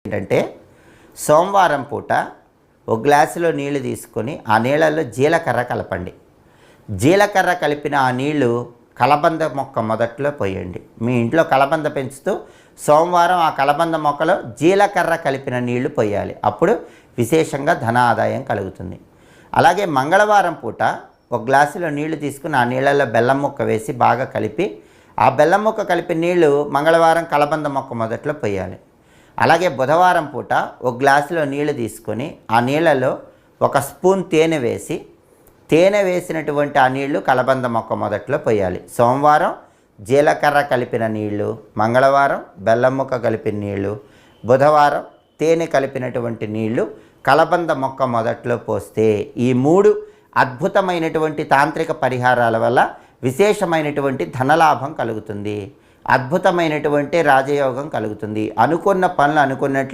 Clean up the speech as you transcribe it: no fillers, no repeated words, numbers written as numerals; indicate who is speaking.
Speaker 1: ఏంటంటే సోమవారం పూట ఒక గ్లాసులో నీళ్లు తీసుకొని ఆ నీళ్ళల్లో జీలకర్ర కలపండి. జీలకర్ర కలిపిన ఆ నీళ్లు కలబంద మొక్క మొదట్లో పోయండి. మీ ఇంట్లో కలబంద పెంచుతూ సోమవారం ఆ కలబంద మొక్కలో జీలకర్ర కలిపిన నీళ్లు పోయాలి. అప్పుడు విశేషంగా ధన ఆదాయం కలుగుతుంది. అలాగే మంగళవారం పూట ఒక గ్లాసులో నీళ్లు తీసుకుని ఆ నీళ్ళల్లో బెల్లం ముక్క వేసి బాగా కలిపి ఆ బెల్లం ముక్క కలిపిన నీళ్లు మంగళవారం కలబంద మొక్క మొదట్లో పోయాలి. అలాగే బుధవారం పూట ఒక గ్లాసులో నీళ్లు తీసుకొని ఆ నీళ్ళలో ఒక స్పూన్ తేనె వేసి తేనె వేసినటువంటి ఆ నీళ్లు కలబంద మొక్క మొదట్లో పోయాలి. సోమవారం జీలకర్ర కలిపిన నీళ్లు, మంగళవారం బెల్లం ముక్క కలిపిన నీళ్లు, బుధవారం తేనె కలిపినటువంటి నీళ్లు కలబంద మొక్క మొదట్లో పోస్తే ఈ 3 అద్భుతమైనటువంటి తాంత్రిక పరిహారాల వల్ల విశేషమైనటువంటి ధనలాభం కలుగుతుంది. అద్భుతమైనటువంటి రాజయోగం కలుగుతుంది. అనుకున్న పనులు అనుకున్నట్లు